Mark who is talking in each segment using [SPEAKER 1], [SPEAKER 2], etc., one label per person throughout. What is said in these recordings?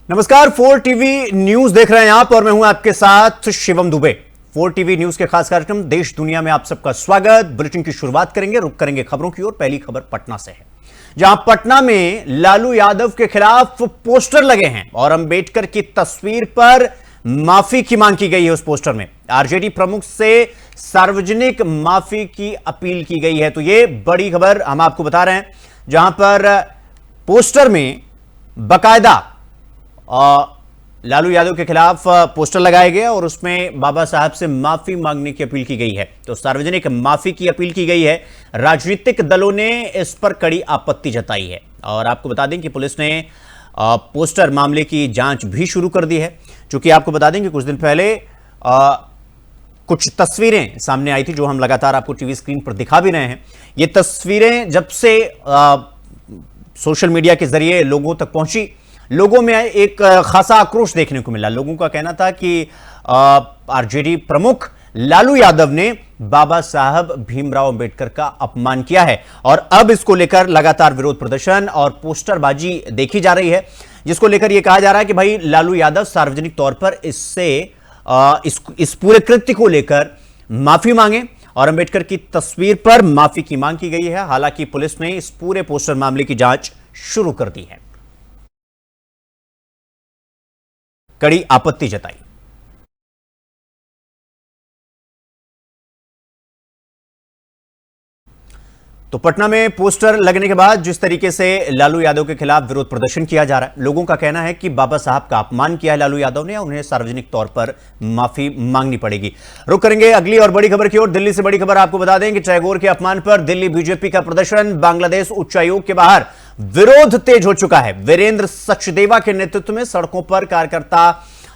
[SPEAKER 1] नमस्कार, 4 TV news देख रहे हैं आप और मैं हूं आपके साथ शिवम दुबे। 4 टीवी न्यूज के खास कार्यक्रम देश दुनिया में आप सबका स्वागत। बुलेटिन की शुरुआत करेंगे, रुक करेंगे खबरों की ओर। पहली खबर पटना से है, जहां पटना में लालू यादव के खिलाफ पोस्टर लगे हैं और अंबेडकर की तस्वीर पर माफी की मांग की गई है। उस पोस्टर में आरजेडी प्रमुख से सार्वजनिक माफी की अपील की गई है। तो ये बड़ी खबर हम आपको बता रहे हैं, जहां पर पोस्टर में बकायदा लालू यादव के खिलाफ पोस्टर लगाए गए और उसमें बाबा साहब से माफी मांगने की अपील की गई है। तो सार्वजनिक माफी की अपील की गई है। राजनीतिक दलों ने इस पर कड़ी आपत्ति जताई है और आपको बता दें कि पुलिस ने पोस्टर मामले की जांच भी शुरू कर दी है। चूंकि आपको बता दें कि कुछ दिन पहले कुछ तस्वीरें सामने आई थी, जो हम लगातार आपको टीवी स्क्रीन पर दिखा भी रहे हैं। ये तस्वीरें जब से सोशल मीडिया के जरिए लोगों तक पहुंची, लोगों में एक खासा आक्रोश देखने को मिला। लोगों का कहना था कि आरजेडी प्रमुख लालू यादव ने बाबा साहब भीमराव अंबेडकर का अपमान किया है और अब इसको लेकर लगातार विरोध प्रदर्शन और पोस्टरबाजी देखी जा रही है, जिसको लेकर यह कहा जा रहा है कि भाई लालू यादव सार्वजनिक तौर पर इस पूरे कृत्य को लेकर माफी मांगे और अंबेडकर की तस्वीर पर माफी की मांग की गई है। हालांकि पुलिस ने इस पूरे पोस्टर मामले की जांच शुरू कर दी है। कड़ी आपत्ति जताई। तो पटना में पोस्टर लगने के बाद जिस तरीके से लालू यादव के खिलाफ विरोध प्रदर्शन किया जा रहा है, लोगों का कहना है कि बाबा साहब का अपमान किया है लालू यादव ने, उन्हें सार्वजनिक तौर पर माफी मांगनी पड़ेगी। रुक करेंगे अगली और बड़ी खबर की ओर। दिल्ली से बड़ी खबर आपको बता दें कि टैगोर के अपमान पर दिल्ली बीजेपी का प्रदर्शन। बांग्लादेश उच्चायोग के बाहर विरोध तेज हो चुका है। वीरेंद्र सचदेवा के नेतृत्व में सड़कों पर कार्यकर्ता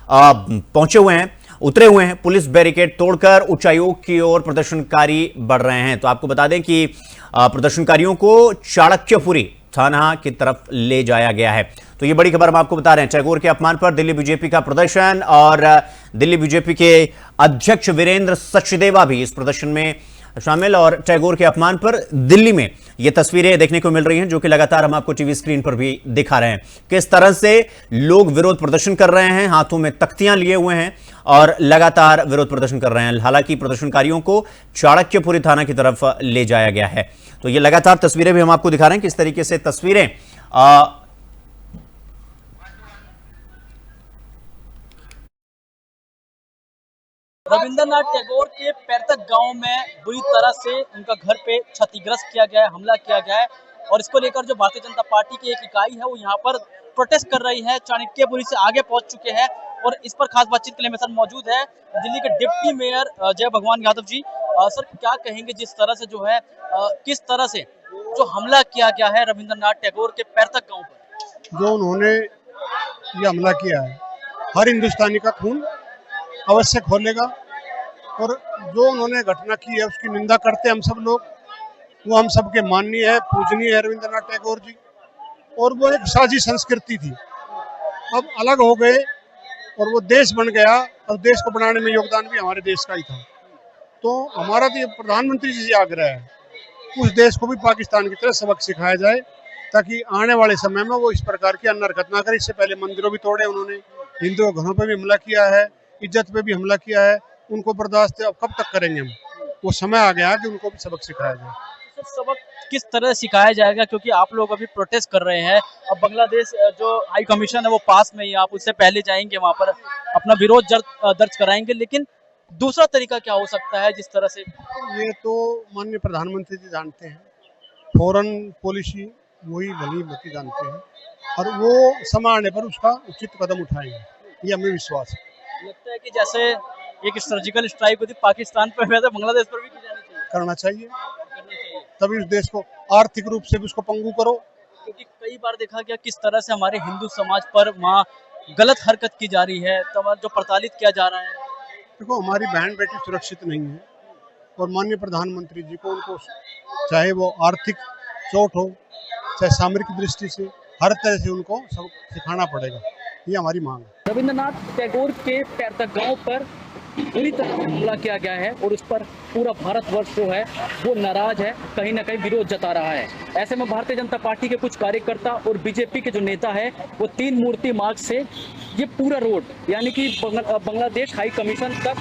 [SPEAKER 1] पहुंचे हुए हैं, उतरे हुए हैं। पुलिस बैरिकेड तोड़कर उच्चायोग की ओर प्रदर्शनकारी बढ़ रहे हैं। तो आपको बता दें कि प्रदर्शनकारियों को चाणक्यपुरी थाना की तरफ ले जाया गया है। तो ये बड़ी खबर हम आपको बता रहे हैं। टैगोर के अपमान पर दिल्ली बीजेपी का प्रदर्शन और दिल्ली बीजेपी के अध्यक्ष वीरेंद्र सचदेवा भी इस प्रदर्शन में शामिल। और टैगोर के अपमान पर दिल्ली में ये तस्वीरें देखने को मिल रही हैं, जो कि लगातार हम आपको टीवी स्क्रीन पर भी दिखा रहे हैं। किस तरह से लोग विरोध प्रदर्शन कर रहे हैं, हाथों में तख्तियां लिए हुए हैं और लगातार विरोध प्रदर्शन कर रहे हैं। हालांकि प्रदर्शनकारियों को चाणक्यपुरी थाना की तरफ ले जाया गया है। तो ये लगातार तस्वीरें भी हम आपको दिखा रहे हैं, किस तरीके से तस्वीरें
[SPEAKER 2] रविंद्रनाथ टैगोर के पैतृक गांव में बुरी तरह से उनका घर पे क्षतिग्रस्त किया गया है, हमला किया गया है और इसको लेकर जो भारतीय जनता पार्टी की एक इकाई है वो यहाँ पर प्रोटेस्ट कर रही है। चाणक्यपुरी से आगे पहुंच चुके हैं और इस पर खास बातचीत के लिए मेरे साथ मौजूद है दिल्ली के डिप्टी मेयर जय भगवान यादव जी। सर, क्या कहेंगे जिस तरह से जो है किस तरह से जो हमला किया गया है रविंद्रनाथ टैगोर के पैतृक गाँव पर?
[SPEAKER 3] जो उन्होंने ये हमला किया है, हर हिंदुस्तानी का खून अवश्य खोलेगा और जो उन्होंने घटना की है उसकी निंदा करते हम सब लोग। वो हम सबके माननीय है, पूजनीय है रविंद्रनाथ टैगोर जी, और वो एक साझी संस्कृति थी। अब अलग हो गए और वो देश बन गया और देश को बनाने में योगदान भी हमारे देश का ही था। तो हमारा तो ये प्रधानमंत्री जी से आग्रह है, उस देश को भी पाकिस्तान की तरह सबक सिखाया जाए, ताकि आने वाले समय में वो इस प्रकार की अन्य हरकत ना करे। इससे पहले मंदिरों भी तोड़े उन्होंने, हिंदुओं घरों पर भी हमला किया है, इज्जत पे भी हमला किया है। उनको बर्दाश्त अब कब तक करेंगे हम? वो समय आ गया कि उनको भी सबक सिखाया जाए।
[SPEAKER 2] तो सबक किस तरह सिखाया जाएगा, क्योंकि आप लोग अभी प्रोटेस्ट कर रहे हैं। अब बांग्लादेश जो हाई कमीशन है वो पास में ही, आप उससे पहले जाएंगे, वहां पर अपना विरोध दर्ज कराएंगे, लेकिन दूसरा तरीका क्या हो सकता है जिस तरह से?
[SPEAKER 3] ये तो माननीय प्रधानमंत्री जी जानते हैं, फॉरेन पॉलिसी वही भली भांति जानते हैं और वो समय आने पर उसका उचित कदम उठाएंगे, ये हमें विश्वास है।
[SPEAKER 2] लगता है कि जैसे एक सर्जिकल स्ट्राइक होती पाकिस्तान पर, वैसे बांग्लादेश पर भी की जानी चाहिए।
[SPEAKER 3] करना चाहिए, तभी उस देश को आर्थिक रूप से भी उसको पंगु करो।
[SPEAKER 2] क्योंकि कई बार देखा गया किस तरह से हमारे हिंदू समाज पर वहाँ गलत हरकत की जा रही है, तो जो प्रताड़ित किया जा रहा है।
[SPEAKER 3] देखो, हमारी बहन बेटी सुरक्षित नहीं है और माननीय प्रधानमंत्री जी को उनको चाहे वो आर्थिक चोट हो, चाहे सामरिक दृष्टि से, हर तरह से उनको सब सिखाना पड़ेगा, ये हमारी मांग है।
[SPEAKER 2] रविंद्रनाथ टैगोर के पैतृक गांव पर पूरी तरह से हमला किया गया है और उस पर पूरा भारतवर्ष जो है वो नाराज है, कहीं ना कहीं विरोध जता रहा है। ऐसे में भारतीय जनता पार्टी के कुछ कार्यकर्ता और बीजेपी के जो नेता है वो 3 मूर्ति मार्ग से ये पूरा रोड यानी कि बांग्लादेश हाई कमीशन तक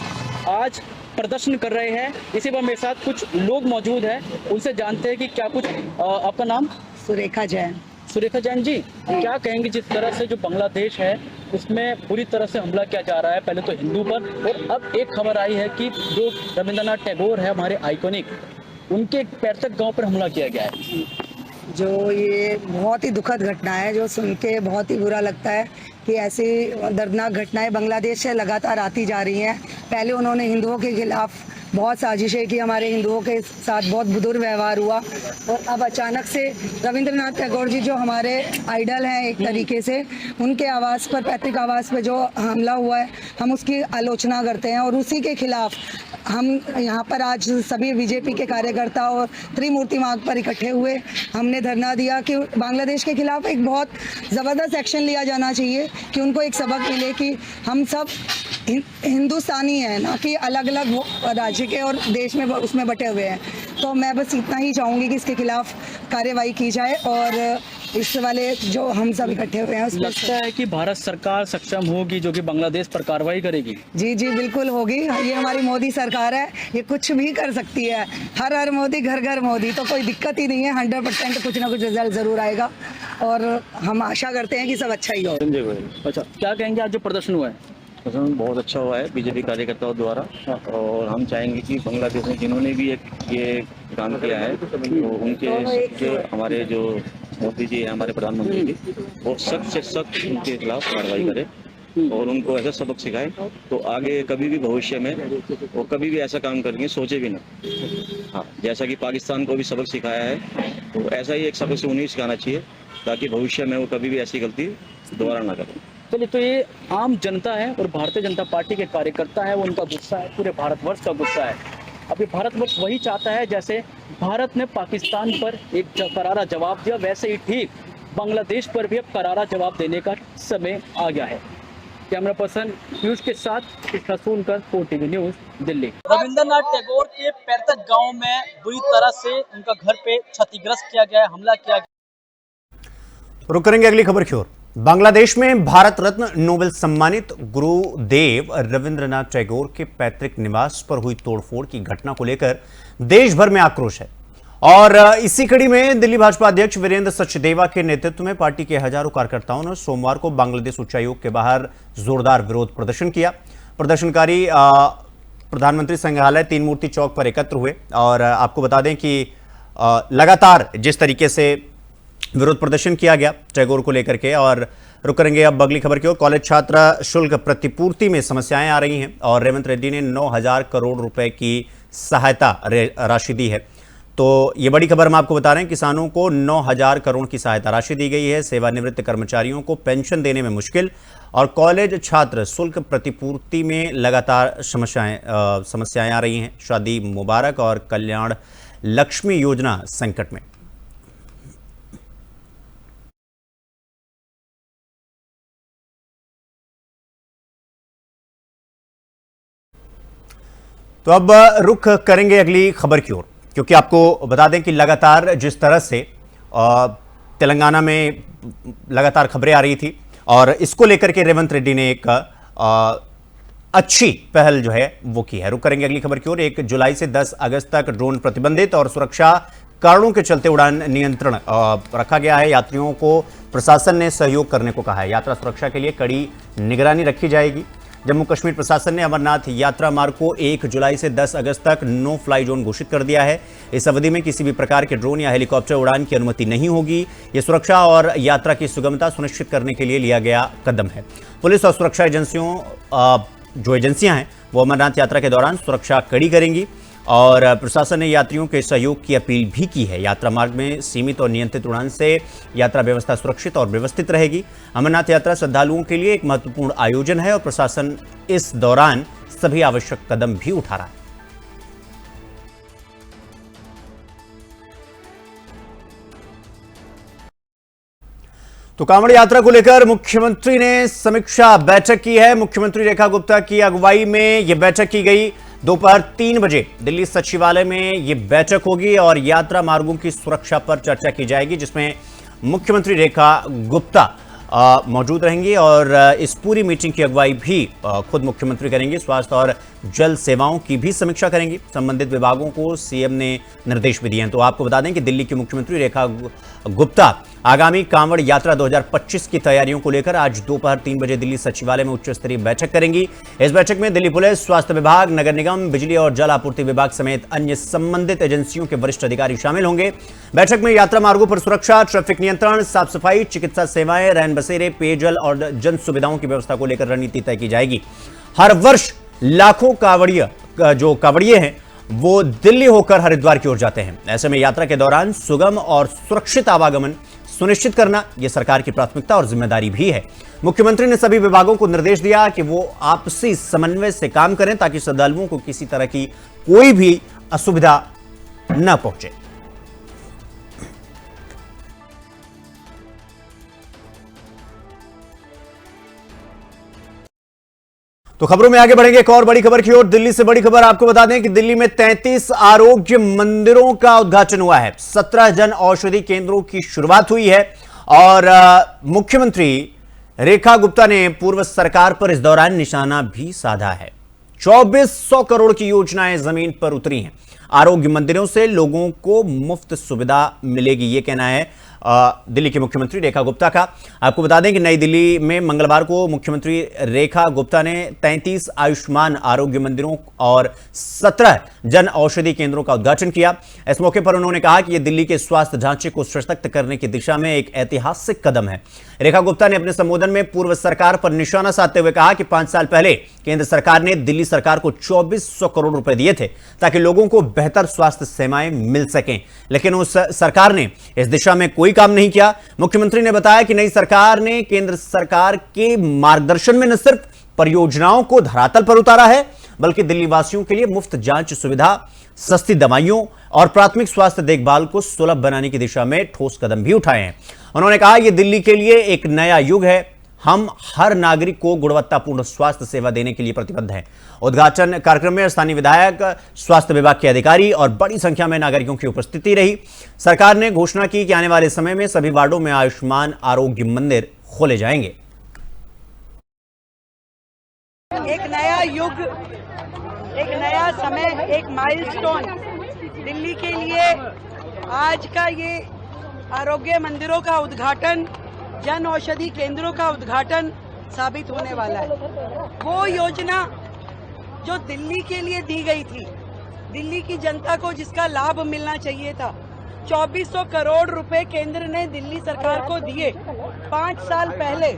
[SPEAKER 2] आज प्रदर्शन कर रहे हैं। इसी पर मेरे साथ कुछ लोग मौजूद हैं, उनसे जानते हैं कि क्या कुछ। आपका नाम?
[SPEAKER 4] सुरेखा जैन।
[SPEAKER 2] सुरेखा जैन जी, क्या कहेंगे जिस तरह से जो बांग्लादेश है उसमें पूरी तरह से हमला किया जा रहा है, पहले तो हिंदू पर, और अब एक खबर आई है कि जो रविंद्रनाथ टैगोर है हमारे आइकॉनिक, उनके पैतृक गांव पर हमला किया गया है।
[SPEAKER 4] जो ये बहुत ही दुखद घटना है, जो सुन के बहुत ही बुरा लगता है कि ऐसी दर्दनाक घटनाएं बांग्लादेश से लगातार आती जा रही हैं। पहले उन्होंने हिंदुओं के खिलाफ बहुत साजिशें की, हमारे हिंदुओं के साथ बहुत दुर्व्यवहार हुआ, और अब अचानक से रविंद्रनाथ टैगोर जी जो हमारे आइडल हैं एक तरीके से, उनके आवास पर, पैतृक आवास पर जो हमला हुआ है, हम उसकी आलोचना करते हैं और उसी के खिलाफ हम यहाँ पर आज सभी बीजेपी के कार्यकर्ता और त्रिमूर्ति मार्ग पर इकट्ठे हुए। हमने धरना दिया कि बांग्लादेश के खिलाफ एक बहुत ज़बरदस्त एक्शन लिया जाना चाहिए, कि उनको एक सबक मिले कि हम सब हिंदुस्तानी हैं, ना कि अलग अलग राज्य के और देश में उसमें बटे हुए हैं। तो मैं बस इतना ही चाहूँगी कि इसके खिलाफ कार्रवाई की जाए और इस वाले जो हम सब इकट्ठे हुए हैं उसमें
[SPEAKER 2] लगता है कि भारत सरकार सक्षम होगी जो कि बांग्लादेश पर कार्रवाई करेगी।
[SPEAKER 4] जी जी बिल्कुल होगी। ये हमारी मोदी सरकार है, ये कुछ भी कर सकती है। हर हर मोदी, घर घर मोदी, तो कोई दिक्कत ही नहीं है। 100% कुछ ना कुछ रिजल्ट जरूर आएगा और हम आशा करते हैं कि सब अच्छा ही हो।
[SPEAKER 2] अच्छा, क्या कहेंगे आज जो प्रदर्शन हुआ है?
[SPEAKER 5] प्रदर्शन बहुत अच्छा हुआ है बीजेपी कार्यकर्ताओं द्वारा, और हम चाहेंगे कि बांग्लादेश में जिन्होंने भी ये काम किया है तो उनके जो हमारे जो मोदी जी हैं, हमारे प्रधानमंत्री जी, वो सख्त से सख्त उनके खिलाफ कार्रवाई करें और उनको ऐसा सबक सिखाएं तो आगे कभी भी भविष्य में वो कभी भी ऐसा काम करेंगे सोचे भी ना। हाँ, जैसा कि पाकिस्तान को भी सबक सिखाया है तो ऐसा ही एक सबक से उन्हें सिखाना चाहिए ताकि भविष्य में वो कभी भी ऐसी गलती दोबारा ना करें।
[SPEAKER 2] चलिए, तो ये आम जनता है और भारतीय जनता पार्टी के कार्यकर्ता है, वो उनका गुस्सा है, पूरे भारतवर्ष का गुस्सा है। अभी भारतवर्ष वही चाहता है जैसे भारत ने पाकिस्तान पर एक करारा जवाब दिया, वैसे ही ठीक बांग्लादेश पर भी अब करारा जवाब देने का समय आ गया है। कैमरा पर्सन पीयूष के साथ इसका सुनकर 4TV न्यूज़, दिल्ली। रविंद्रनाथ टैगोर के पैतृक गांव में बुरी तरह से उनका घर पे क्षतिग्रस्त किया गया है, हमला किया गया।
[SPEAKER 1] रुक करेंगे अगली खबर की ओर। बांग्लादेश में भारत रत्न नोबेल सम्मानित गुरुदेव रविंद्रनाथ टैगोर के पैतृक निवास पर हुई तोड़फोड़ की घटना को लेकर देश भर में आक्रोश है और इसी कड़ी में दिल्ली भाजपा अध्यक्ष वीरेंद्र सचदेवा के नेतृत्व में पार्टी के हजारों कार्यकर्ताओं ने सोमवार को बांग्लादेश उच्चायोग के बाहर जोरदार विरोध प्रदर्शन किया। प्रदर्शनकारी प्रधानमंत्री संग्रहालय तीन मूर्ति चौक पर एकत्र हुए और आपको बता दें कि लगातार जिस तरीके से विरोध प्रदर्शन किया गया टैगोर को लेकर के। और रुक करेंगे अब अगली खबर की ओर। कॉलेज छात्र शुल्क प्रतिपूर्ति में समस्याएं आ रही हैं और रेवंत रेड्डी ने 9,000 करोड़ रुपए की सहायता राशि दी है। तो ये बड़ी खबर हम आपको बता रहे हैं, किसानों को 9,000 करोड़ की सहायता राशि दी गई है। सेवानिवृत्त कर्मचारियों को पेंशन देने में मुश्किल और कॉलेज छात्र शुल्क प्रतिपूर्ति में लगातार समस्याएं आ रही हैं। शादी मुबारक और कल्याण लक्ष्मी योजना संकट में। तो अब रुख करेंगे अगली खबर की ओर, क्योंकि आपको बता दें कि लगातार जिस तरह से तेलंगाना में लगातार खबरें आ रही थी और इसको लेकर के रेवंत रेड्डी ने एक अच्छी पहल जो है वो की है। रुक करेंगे अगली खबर की ओर। 1 जुलाई से 10 अगस्त तक ड्रोन प्रतिबंधित और सुरक्षा कारणों के चलते उड़ान नियंत्रण रखा गया है। यात्रियों को प्रशासन ने सहयोग करने को कहा है। यात्रा सुरक्षा के लिए कड़ी निगरानी रखी जाएगी। जम्मू कश्मीर प्रशासन ने अमरनाथ यात्रा मार्ग को 1 जुलाई से 10 अगस्त तक नो फ्लाई जोन घोषित कर दिया है। इस अवधि में किसी भी प्रकार के ड्रोन या हेलीकॉप्टर उड़ान की अनुमति नहीं होगी। यह सुरक्षा और यात्रा की सुगमता सुनिश्चित करने के लिए लिया गया कदम है। पुलिस और सुरक्षा एजेंसियां हैं वो अमरनाथ यात्रा के दौरान सुरक्षा कड़ी करेंगी और प्रशासन ने यात्रियों के सहयोग की अपील भी की है। यात्रा मार्ग में सीमित और नियंत्रित उड़ान से यात्रा व्यवस्था सुरक्षित और व्यवस्थित रहेगी। अमरनाथ यात्रा श्रद्धालुओं के लिए एक महत्वपूर्ण आयोजन है और प्रशासन इस दौरान सभी आवश्यक कदम भी उठा रहा है। तो कांवड़ यात्रा को लेकर मुख्यमंत्री ने समीक्षा बैठक की है। मुख्यमंत्री रेखा गुप्ता की अगुवाई में यह बैठक की गई। दोपहर 3 बजे दिल्ली सचिवालय में यह बैठक होगी और यात्रा मार्गों की सुरक्षा पर चर्चा की जाएगी, जिसमें मुख्यमंत्री रेखा गुप्ता मौजूद रहेंगी और इस पूरी मीटिंग की अगुवाई भी खुद मुख्यमंत्री करेंगे। स्वास्थ्य और जल सेवाओं की भी समीक्षा करेंगी। संबंधित विभागों को सीएम ने निर्देश भी दिए हैं। तो आपको बता दें कि दिल्ली की मुख्यमंत्री रेखा गुप्ता आगामी कांवड़ यात्रा 2025 की तैयारियों को लेकर आज दोपहर 3 बजे दिल्ली सचिवालय में उच्च स्तरीय बैठक करेंगी। इस बैठक में दिल्ली पुलिस, स्वास्थ्य विभाग, नगर निगम, बिजली और जल आपूर्ति विभाग समेत अन्य संबंधित एजेंसियों के वरिष्ठ अधिकारी शामिल होंगे। बैठक में यात्रा मार्गों पर सुरक्षा, ट्रैफिक नियंत्रण, साफ सफाई, चिकित्सा सेवाएं, रैन बसेरे, पेयजल और जन सुविधाओं की व्यवस्था को लेकर रणनीति तय की जाएगी। हर वर्ष लाखों कांवड़िए हैं वो दिल्ली होकर हरिद्वार की ओर जाते हैं। ऐसे में यात्रा के दौरान सुगम और सुरक्षित आवागमन सुनिश्चित करना यह सरकार की प्राथमिकता और जिम्मेदारी भी है। मुख्यमंत्री ने सभी विभागों को निर्देश दिया कि वो आपसी समन्वय से काम करें ताकि श्रद्धालुओं को किसी तरह की कोई भी असुविधा न पहुंचे। तो खबरों में आगे बढ़ेंगे एक और बड़ी खबर की ओर। दिल्ली से बड़ी खबर आपको बता दें कि दिल्ली में 33 आरोग्य मंदिरों का उद्घाटन हुआ है। 17 जन औषधि केंद्रों की शुरुआत हुई है और मुख्यमंत्री रेखा गुप्ता ने पूर्व सरकार पर इस दौरान निशाना भी साधा है। 2400 करोड़ की योजनाएं जमीन पर उतरी हैं। आरोग्य मंदिरों से लोगों को मुफ्त सुविधा मिलेगी, यह कहना है दिल्ली के मुख्यमंत्री रेखा गुप्ता का। आपको बता दें कि नई दिल्ली में मंगलवार को मुख्यमंत्री रेखा गुप्ता ने 33 आयुष्मान आरोग्य मंदिरों और 17 जन औषधि केंद्रों का उद्घाटन किया। इस मौके पर उन्होंने कहा कि यह दिल्ली के स्वास्थ्य ढांचे को सशक्त करने की दिशा में एक ऐतिहासिक कदम है। रेखा गुप्ता ने अपने संबोधन में पूर्व सरकार पर निशाना साधते हुए कहा कि 5 साल पहले केंद्र सरकार ने दिल्ली सरकार को 2400 करोड़ रुपए दिए थे ताकि लोगों को बेहतर स्वास्थ्य सेवाएं मिल सकें, लेकिन उस सरकार ने इस दिशा में कोई काम नहीं किया। मुख्यमंत्री ने बताया कि नई सरकार ने केंद्र सरकार के मार्गदर्शन में न सिर्फ परियोजनाओं को धरातल पर उतारा है, बल्कि दिल्ली वासियों के लिए मुफ्त जांच सुविधा, सस्ती दवाइयों और प्राथमिक स्वास्थ्य देखभाल को सुलभ बनाने की दिशा में ठोस कदम भी उठाए हैं। उन्होंने कहा यह दिल्ली के लिए एक नया युग है। हम हर नागरिक को गुणवत्तापूर्ण स्वास्थ्य सेवा देने के लिए प्रतिबद्ध हैं। उद्घाटन कार्यक्रम में स्थानीय विधायक, स्वास्थ्य विभाग के अधिकारी और बड़ी संख्या में नागरिकों की उपस्थिति रही। सरकार ने घोषणा की कि आने वाले समय में सभी वार्डों में आयुष्मान आरोग्य मंदिर खोले जाएंगे।
[SPEAKER 6] एक नया युग, एक नया समय, एक माइलस्टोन दिल्ली के लिए आज का ये आरोग्य मंदिरों का उद्घाटन, जन औषधि केंद्रों का उद्घाटन साबित होने वाला है। वो योजना जो दिल्ली के लिए दी गई थी, दिल्ली की जनता को जिसका लाभ मिलना चाहिए था, 2400 करोड़ रुपए केंद्र ने दिल्ली सरकार को दिए 5 साल पहले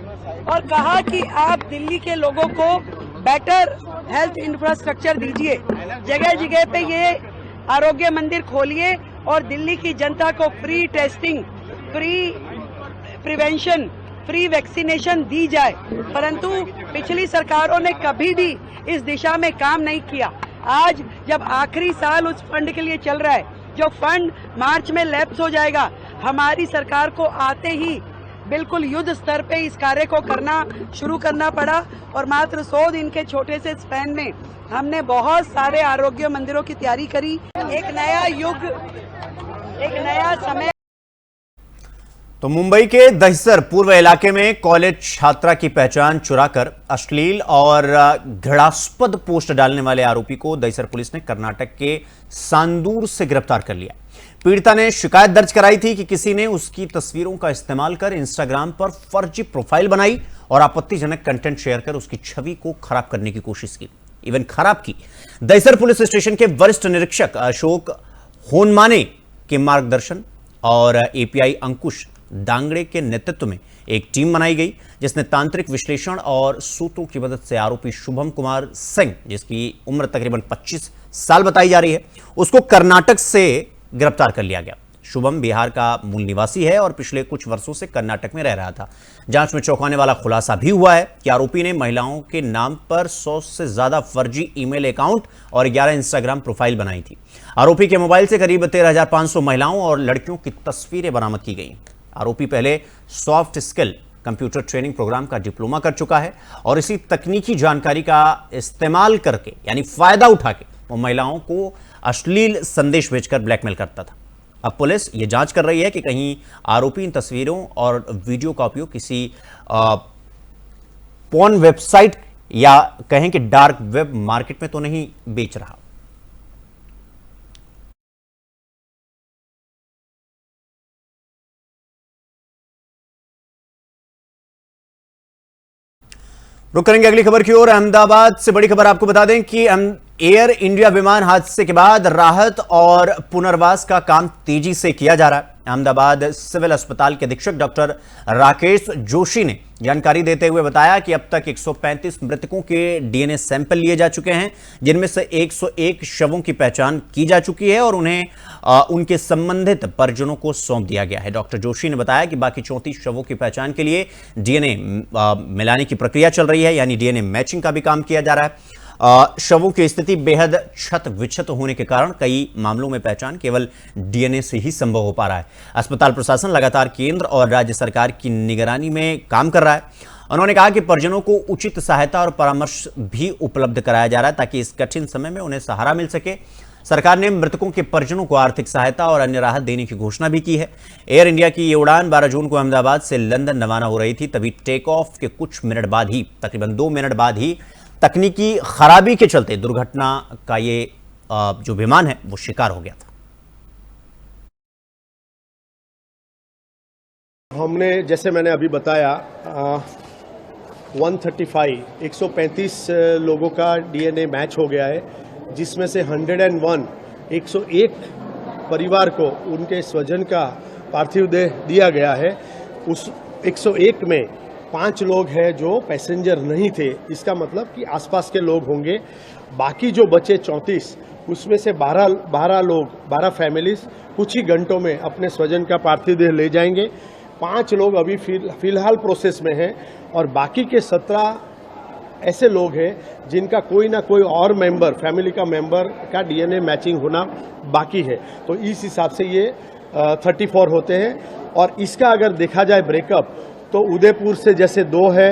[SPEAKER 6] और कहा कि आप दिल्ली के लोगों को बेटर हेल्थ इंफ्रास्ट्रक्चर दीजिए, जगह जगह पे ये आरोग्य मंदिर खोलिए और दिल्ली की जनता को free testing, free prevention, free vaccination दी जाए। परंतु पिछली सरकारों ने कभी भी इस दिशा में काम नहीं किया। आज जब आखिरी साल उस फंड के लिए चल रहा है, जो फंड मार्च में लैप्स हो जाएगा, हमारी सरकार को आते ही बिल्कुल युद्ध स्तर पे इस कार्य को शुरू करना पड़ा और मात्र 100 दिन के छोटे से स्पैन में हमने बहुत सारे आरोग्य मंदिरों की तैयारी करी। एक नया युग, एक नया समय।
[SPEAKER 1] तो मुंबई के दहिसर पूर्व इलाके में कॉलेज छात्रा की पहचान चुराकर अश्लील और घृणास्पद पोस्ट डालने वाले आरोपी को दहिसर पुलिस ने कर्नाटक के सांदूर से गिरफ्तार कर लिया। पीड़िता ने शिकायत दर्ज कराई थी कि किसी ने उसकी तस्वीरों का इस्तेमाल कर इंस्टाग्राम पर फर्जी प्रोफाइल बनाई और आपत्तिजनक कंटेंट शेयर कर उसकी छवि को खराब करने की कोशिश की, इवन खराब की। दहिसर पुलिस स्टेशन के वरिष्ठ निरीक्षक अशोक होनमाने के मार्गदर्शन और एपीआई अंकुश दांगड़े के नेतृत्व में एक टीम बनाई गई, जिसने तांत्रिक विश्लेषण और सूत्रों की मदद से आरोपी शुभम कुमार सिंह, जिसकी उम्र तकरीबन 25 साल बताई जा रही है, उसको कर्नाटक से गिरफ्तार कर लिया गया। शुभम बिहार का मूल निवासी है और पिछले कुछ वर्षों से कर्नाटक में रह रहा था। जांच में चौंकाने वाला खुलासा भी हुआ है कि आरोपी ने महिलाओं के नाम पर 100 से ज्यादा फर्जी ईमेल अकाउंट और 11 इंस्टाग्राम प्रोफाइल बनाई थी। आरोपी के मोबाइल से करीब 13,500 महिलाओं और लड़कियों की तस्वीरें बरामद की गई। आरोपी पहले soft skill computer training programme का डिप्लोमा कर चुका है और इसी तकनीकी जानकारी का इस्तेमाल करके यानी फायदा उठा के वो महिलाओं को अश्लील संदेश भेजकर ब्लैकमेल करता था। अब पुलिस ये जांच कर रही है कि कहीं आरोपी इन तस्वीरों और वीडियो का उपयोग किसी पॉर्न वेबसाइट या कहें कि डार्क वेब मार्केट में तो नहीं बेच रहा। रुक करेंगे अगली खबर की ओर। अहमदाबाद से बड़ी खबर आपको बता दें कि एयर इंडिया विमान हादसे के बाद राहत और पुनर्वास का काम तेजी से किया जा रहा है। अहमदाबाद सिविल अस्पताल के अधीक्षक डॉक्टर राकेश जोशी ने जानकारी देते हुए बताया कि अब तक 135 मृतकों के डीएनए सैंपल लिए जा चुके हैं, जिनमें से 101 शवों की पहचान की जा चुकी है और उन्हें उनके संबंधित परिजनों को सौंप दिया गया है। डॉक्टर जोशी ने बताया कि बाकी 34 शवों की पहचान के लिए डीएनए मिलाने की प्रक्रिया चल रही है, यानी डीएनए मैचिंग का भी काम किया जा रहा है। शवों की स्थिति बेहद क्षत विक्षत होने के कारण कई मामलों में पहचान केवल डीएनए से ही संभव हो पा रहा है। अस्पताल प्रशासन लगातार केंद्र और राज्य सरकार की निगरानी में काम कर रहा है। उन्होंने कहा कि परिजनों को उचित सहायता और परामर्श भी उपलब्ध कराया जा रहा है ताकि इस कठिन समय में उन्हें सहारा मिल सके। सरकार ने मृतकों के परिजनों को आर्थिक सहायता और अन्य राहत देने की घोषणा भी की है। एयर इंडिया की ये उड़ान 12 जून को अहमदाबाद से लंदन रवाना हो रही थी, तभी टेक ऑफ के कुछ मिनट बाद ही, तकरीबन 2 मिनट बाद ही तकनीकी खराबी के चलते दुर्घटना का ये जो विमान है वो शिकार हो गया था।
[SPEAKER 7] हमने जैसे मैंने अभी बताया 135 लोगों का डीएनए मैच हो गया है, जिसमें से 101 परिवार को उनके स्वजन का पार्थिव देह दिया गया है। उस 101 में 5 लोग हैं जो पैसेंजर नहीं थे, इसका मतलब कि आसपास के लोग होंगे। बाकी जो बचे 34 उसमें से 12 फैमिलीज कुछ ही घंटों में अपने स्वजन का पार्थिव देह ले जाएंगे। 5 लोग अभी फिलहाल प्रोसेस में हैं और बाकी के 17 ऐसे लोग हैं जिनका कोई ना कोई और मेंबर, फैमिली का मेंबर का डीएनए मैचिंग होना बाकी है। तो इस हिसाब से ये 34 होते हैं। और इसका अगर देखा जाए ब्रेकअप, तो उदयपुर से जैसे 2 है,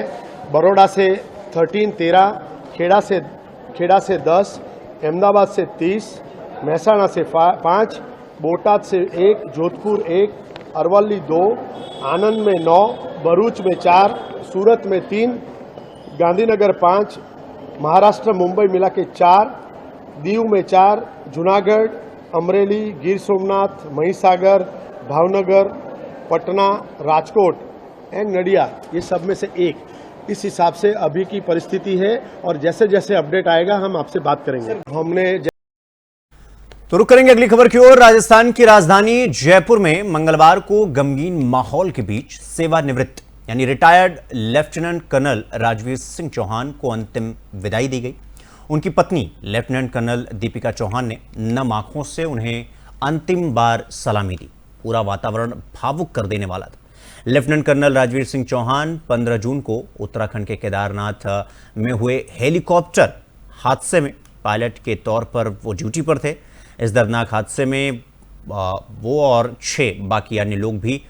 [SPEAKER 7] बड़ौदा से 13, खेड़ा से 10, अहमदाबाद से 30, महसाणा से 5, बोटाद से 1, जोधपुर 1, अरवली 2, आनंद में 9, भरूच में 4, सूरत में 3, गांधीनगर 5, महाराष्ट्र मुंबई मिला के 4, दीव में 4, जूनागढ़, अमरेली, गिर सोमनाथ, महिसागर, भावनगर, पटना, राजकोट एंड नडियाद, ये सब में से 1। इस हिसाब से अभी की परिस्थिति है और जैसे जैसे अपडेट आएगा हम आपसे बात करेंगे। हमने
[SPEAKER 1] तो रुक करेंगे अगली खबर की ओर। राजस्थान की राजधानी जयपुर में मंगलवार को गमगीन माहौल के बीच सेवानिवृत्त यानी retired lieutenant colonel Rajveer Singh Chauhan को अंतिम विदाई दी गई। उनकी पत्नी लेफ्टिनेंट कर्नल दीपिका चौहान ने नम आंखों से उन्हें अंतिम बार सलामी दी। पूरा वातावरण भावुक कर देने वाला था। लेफ्टिनेंट कर्नल राजवीर सिंह चौहान 15 जून को उत्तराखंड के केदारनाथ में हुए हेलीकॉप्टर हादसे में पायलट के तौर पर वो ड्यूटी पर थे। इस दर्दनाक हादसे में वो और 6 बाकी अन्य लोग भी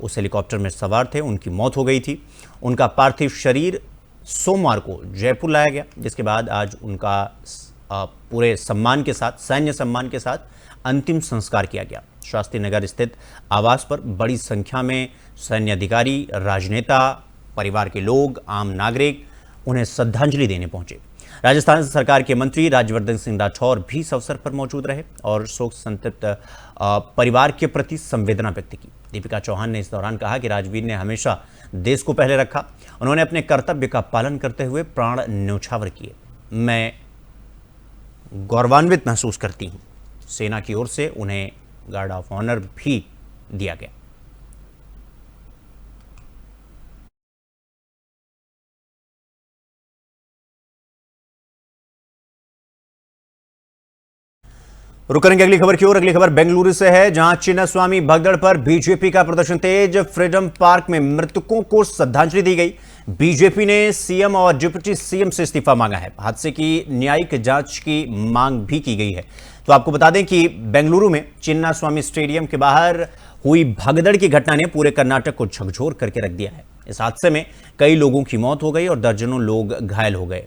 [SPEAKER 1] उस हेलीकॉप्टर में सवार थे। उनकी मौत हो गई थी। उनका पार्थिव शरीर सोमवार को जयपुर लाया गया, जिसके बाद आज उनका पूरे सम्मान के साथ, सैन्य सम्मान के साथ अंतिम संस्कार किया गया। शास्त्री नगर स्थित आवास पर बड़ी संख्या में सैन्य अधिकारी, राजनेता, परिवार के लोग, आम नागरिक उन्हें श्रद्धांजलि देने पहुंचे। राजस्थान सरकार के मंत्री राज्यवर्धन सिंह राठौर भी इस अवसर पर मौजूद रहे और शोक संतप्त परिवार के प्रति संवेदना व्यक्त की। दीपिका चौहान ने इस दौरान कहा कि राजवीर ने हमेशा देश को पहले रखा। उन्होंने अपने कर्तव्य का पालन करते हुए प्राण न्यौछावर किए। मैं गौरवान्वित महसूस करती हूँ। सेना की ओर से उन्हें गार्ड ऑफ ऑनर भी दिया गया। रुक करेंगे अगली खबर की ओर। अगली खबर बेंगलुरु से है, जहां चिन्नास्वामी भगदड़ पर बीजेपी का प्रदर्शन तेज। फ्रीडम पार्क में मृतकों को श्रद्धांजलि दी गई। बीजेपी ने सीएम और डिप्टी सीएम से इस्तीफा मांगा है। हादसे की न्यायिक जांच की मांग भी की गई है। तो आपको बता दें कि बेंगलुरु में चिन्नास्वामी स्टेडियम के बाहर हुई भगदड़ की घटना ने पूरे कर्नाटक को झकझोर करके रख दिया है। इस हादसे में कई लोगों की मौत हो गई और दर्जनों लोग घायल हो गए।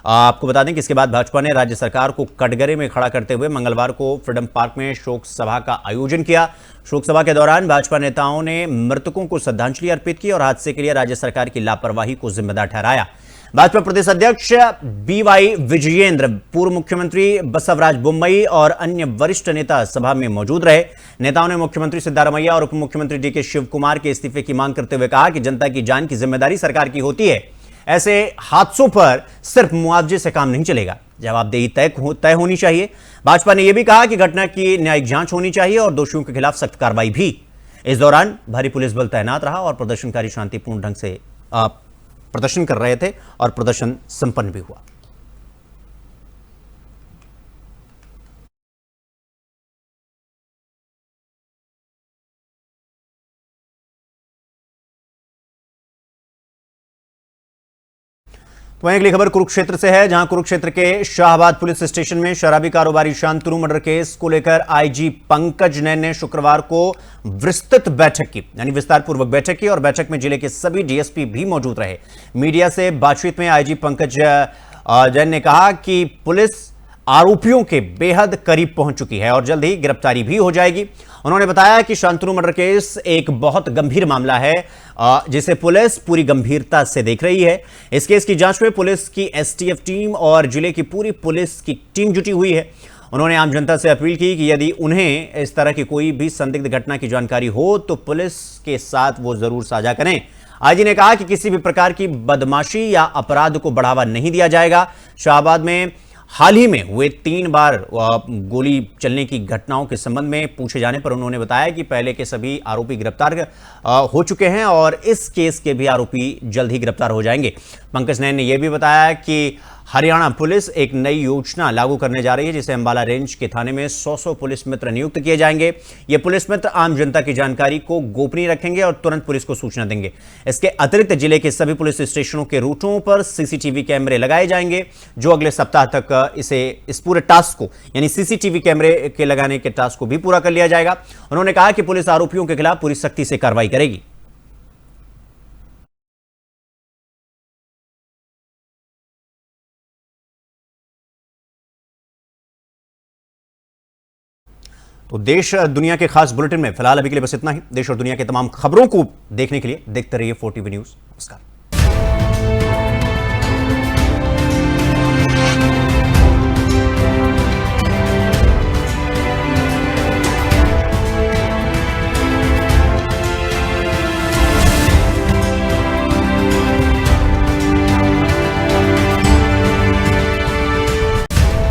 [SPEAKER 1] आपको बता दें कि इसके बाद भाजपा ने राज्य सरकार को कटघरे में खड़ा करते हुए मंगलवार को फ्रीडम पार्क में शोक सभा का आयोजन किया। शोक सभा के दौरान भाजपा नेताओं ने मृतकों को श्रद्धांजलि अर्पित की और हादसे के लिए राज्य सरकार की लापरवाही को जिम्मेदार ठहराया। भाजपा प्रदेश अध्यक्ष बीवाई विजयेंद्र, पूर्व मुख्यमंत्री बसवराज बोम्मई और अन्य वरिष्ठ नेता सभा में मौजूद रहे। नेताओं ने मुख्यमंत्री सिद्धारमैया और उप मुख्यमंत्री डीके शिव कुमार के इस्तीफे की मांग करते हुए कहा कि जनता की जान की जिम्मेदारी सरकार की होती है। ऐसे हादसों पर सिर्फ मुआवजे से काम नहीं चलेगा, जवाबदेही तय होनी चाहिए। भाजपा ने यह भी कहा कि घटना की न्यायिक जांच होनी चाहिए और दोषियों के खिलाफ सख्त कार्रवाई भी। इस दौरान भारी पुलिस बल तैनात रहा और प्रदर्शनकारी शांतिपूर्ण ढंग से प्रदर्शन कर रहे थे और प्रदर्शन संपन्न भी हुआ। तो वहीं अगली खबर कुरुक्षेत्र से है, जहां कुरुक्षेत्र के शाहबाद पुलिस स्टेशन में शराबी कारोबारी शांतनु मर्डर केस को लेकर आईजी पंकज नैन ने शुक्रवार को विस्तृत बैठक की, यानी विस्तारपूर्वक बैठक की और बैठक में जिले के सभी डीएसपी भी मौजूद रहे। मीडिया से बातचीत में आईजी पंकज जैन ने कहा कि पुलिस आरोपियों के बेहद करीब पहुंच चुकी है और जल्द ही गिरफ्तारी भी हो जाएगी। उन्होंने बताया कि शांतनु मर्डर केस एक बहुत गंभीर मामला है जिसे पुलिस पूरी गंभीरता से देख रही है। इस केस की जांच में पुलिस की एसटीएफ टीम और जिले की पूरी पुलिस की टीम जुटी हुई है। उन्होंने आम जनता से अपील की कि यदि उन्हें इस तरह की कोई भी संदिग्ध घटना की जानकारी हो तो पुलिस के साथ वो जरूर साझा करें। आईजी ने कहा कि किसी भी प्रकार की बदमाशी या अपराध को बढ़ावा नहीं दिया जाएगा। शाहबाद में हाल ही में हुए 3 बार गोली चलने की घटनाओं के संबंध में पूछे जाने पर उन्होंने बताया कि पहले के सभी आरोपी गिरफ्तार हो चुके हैं और इस केस के भी आरोपी जल्द ही गिरफ्तार हो जाएंगे। पंकज नैन ने यह भी बताया कि हरियाणा पुलिस एक नई योजना लागू करने जा रही है, जिसे अंबाला रेंज के थाने में 100 पुलिस मित्र नियुक्त किए जाएंगे। ये पुलिस मित्र आम जनता की जानकारी को गोपनीय रखेंगे और तुरंत पुलिस को सूचना देंगे। इसके अतिरिक्त जिले के सभी पुलिस स्टेशनों के रूटों पर सीसीटीवी कैमरे लगाए जाएंगे, जो अगले सप्ताह तक इस पूरे टास्क को, यानी सीसीटीवी कैमरे के लगाने के टास्क को भी पूरा कर लिया जाएगा। उन्होंने कहा कि पुलिस आरोपियों के खिलाफ पूरी सख्ती से कार्रवाई करेगी। तो देश दुनिया के खास बुलेटिन में फिलहाल अभी के लिए बस इतना ही। देश और दुनिया के तमाम खबरों को देखने के लिए देखते रहिए 4TV न्यूज़। नमस्कार।